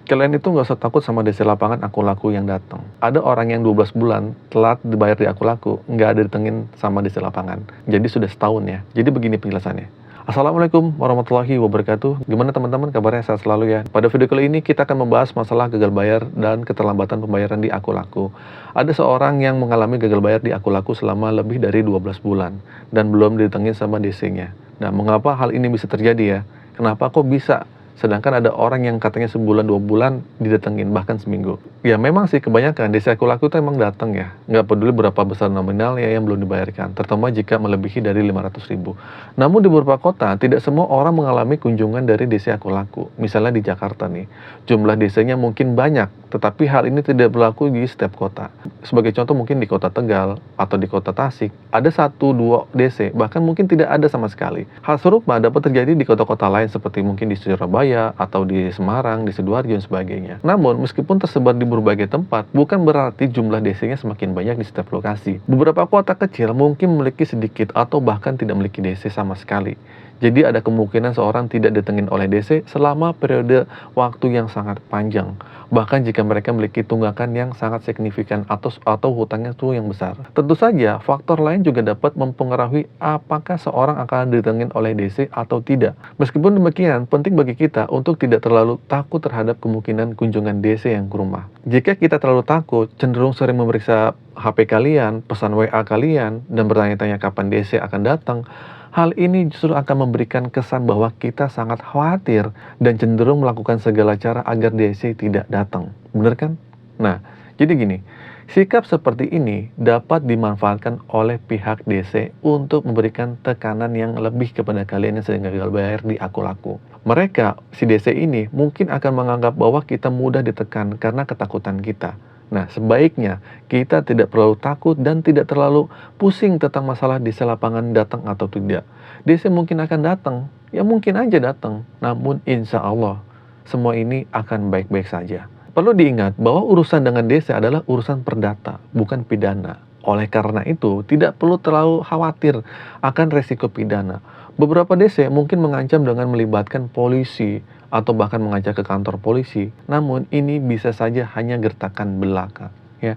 Kalian itu nggak usah takut sama DC lapangan aku laku yang datang. Ada orang yang 12 bulan telat dibayar di aku laku, nggak ada ditengin sama DC lapangan. Jadi sudah setahun ya. Jadi begini penjelasannya. Assalamualaikum warahmatullahi wabarakatuh. Gimana teman-teman kabarnya, sehat selalu ya. Pada video kali ini kita akan membahas masalah gagal bayar dan keterlambatan pembayaran di aku laku. Ada seorang yang mengalami gagal bayar di aku laku selama lebih dari 12 bulan dan belum ditengin sama DC-nya. Nah, mengapa hal ini bisa terjadi ya? Kenapa kok bisa? Sedangkan ada orang yang katanya sebulan 2 bulan didatengin, bahkan seminggu. Ya memang sih kebanyakan DC aku laku itu emang datang ya. Nggak peduli berapa besar nominal ya yang belum dibayarkan, terutama jika melebihi dari 500.000. Namun di beberapa kota, tidak semua orang mengalami kunjungan dari DC aku laku. Misalnya di Jakarta nih, jumlah DC-nya mungkin banyak, tetapi hal ini tidak berlaku di setiap kota. Sebagai contoh mungkin di kota Tegal atau di kota Tasik, ada 1-2 DC, bahkan mungkin tidak ada sama sekali. Hal serupa dapat terjadi di kota-kota lain seperti mungkin di Surabaya, atau di Semarang, di Sidoarjo, dan sebagainya. Namun, meskipun tersebar di berbagai tempat, bukan berarti jumlah DC-nya semakin banyak di setiap lokasi. Beberapa kota kecil mungkin memiliki sedikit atau bahkan tidak memiliki DC sama sekali. Jadi ada kemungkinan seorang tidak ditengin oleh DC selama periode waktu yang sangat panjang. Bahkan jika mereka memiliki tunggakan yang sangat signifikan atau hutangnya itu yang besar. Tentu saja, faktor lain juga dapat mempengaruhi apakah seorang akan ditengin oleh DC atau tidak. Meskipun demikian, penting bagi kita untuk tidak terlalu takut terhadap kemungkinan kunjungan DC yang ke rumah. Jika kita terlalu takut, cenderung sering memeriksa HP kalian, pesan WA kalian, dan bertanya-tanya kapan DC akan datang, hal ini justru akan memberikan kesan bahwa kita sangat khawatir dan cenderung melakukan segala cara agar DC tidak datang. Bener kan? Nah, jadi gini, sikap seperti ini dapat dimanfaatkan oleh pihak DC untuk memberikan tekanan yang lebih kepada kalian yang sedang gagal bayar di aku laku. Mereka, si DC ini, mungkin akan menganggap bahwa kita mudah ditekan karena ketakutan kita. Nah, sebaiknya kita tidak terlalu takut dan tidak terlalu pusing tentang masalah DC lapangan datang atau tidak. DC mungkin akan datang, ya mungkin aja datang. Namun insya Allah, semua ini akan baik-baik saja. Perlu diingat bahwa urusan dengan DC adalah urusan perdata, bukan pidana. Oleh karena itu, tidak perlu terlalu khawatir akan resiko pidana. Beberapa DC mungkin mengancam dengan melibatkan polisi atau bahkan mengajak ke kantor polisi. Namun ini bisa saja hanya gertakan belaka. Ya,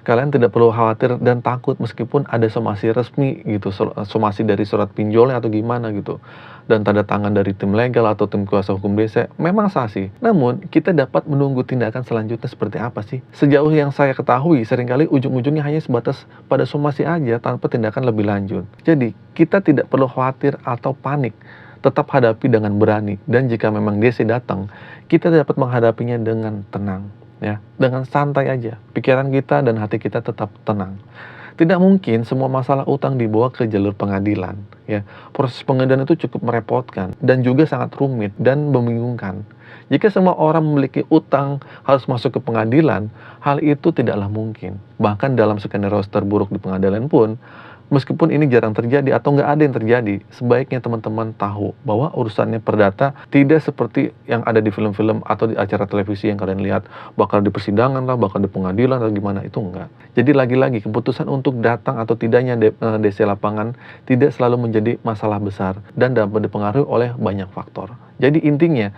kalian tidak perlu khawatir dan takut meskipun ada somasi resmi gitu, somasi dari surat pinjolnya atau gimana gitu, dan tanda tangan dari tim legal atau tim kuasa hukum DC, memang sah sih. Namun kita dapat menunggu tindakan selanjutnya seperti apa sih. Sejauh yang saya ketahui, seringkali ujung-ujungnya hanya sebatas pada somasi aja tanpa tindakan lebih lanjut. Jadi kita tidak perlu khawatir atau panik. Tetap hadapi dengan berani, dan jika memang DC datang, kita dapat menghadapinya dengan tenang, ya, dengan santai aja. Pikiran kita dan hati kita tetap tenang. Tidak mungkin semua masalah utang dibawa ke jalur pengadilan, ya. Proses pengadilan itu cukup merepotkan dan juga sangat rumit dan membingungkan. Jika semua orang memiliki utang harus masuk ke pengadilan, hal itu tidaklah mungkin. Bahkan dalam skenario terburuk di pengadilan pun, meskipun ini jarang terjadi atau nggak ada yang terjadi, sebaiknya teman-teman tahu bahwa urusannya perdata tidak seperti yang ada di film-film atau di acara televisi yang kalian lihat, bakal di persidangan lah, bakal di pengadilan atau gimana, itu enggak. Jadi lagi-lagi keputusan untuk datang atau tidaknya DC lapangan tidak selalu menjadi masalah besar dan dapat dipengaruhi oleh banyak faktor. Jadi intinya,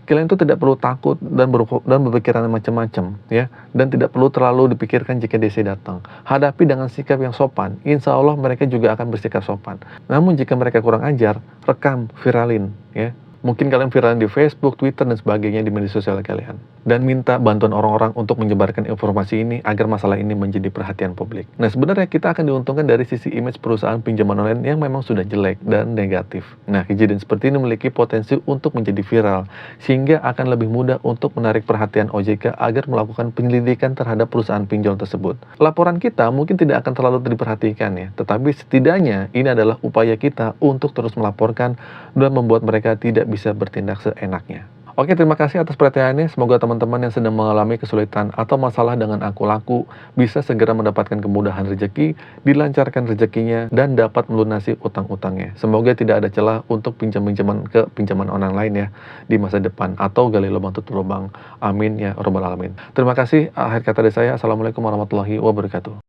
kalian itu tidak perlu takut dan berpikiran macam-macam, ya, dan tidak perlu terlalu dipikirkan jika DC datang. Hadapi dengan sikap yang sopan, insya Allah mereka juga akan bersikap sopan. Namun jika mereka kurang ajar, rekam, viralin, ya. Mungkin kalian viralin di Facebook, Twitter, dan sebagainya di media sosial kalian. Dan minta bantuan orang-orang untuk menyebarkan informasi ini agar masalah ini menjadi perhatian publik. Nah, sebenarnya kita akan diuntungkan dari sisi image perusahaan pinjaman online yang memang sudah jelek dan negatif. Nah, kejadian seperti ini memiliki potensi untuk menjadi viral, sehingga akan lebih mudah untuk menarik perhatian OJK agar melakukan penyelidikan terhadap perusahaan pinjol tersebut. Laporan kita mungkin tidak akan terlalu diperhatikan ya, tetapi setidaknya ini adalah upaya kita untuk terus melaporkan dan membuat mereka tidak bisa bertindak seenaknya. Oke, terima kasih atas perhatiannya. Semoga teman-teman yang sedang mengalami kesulitan atau masalah dengan aku laku bisa segera mendapatkan kemudahan rezeki, dilancarkan rezekinya, dan dapat melunasi utang-utangnya. Semoga tidak ada celah untuk pinjaman ke pinjaman online lain ya di masa depan, atau gali lubang tutup lubang. Amin ya robbal alamin. Terima kasih. Akhir kata dari saya, Assalamualaikum warahmatullahi wabarakatuh.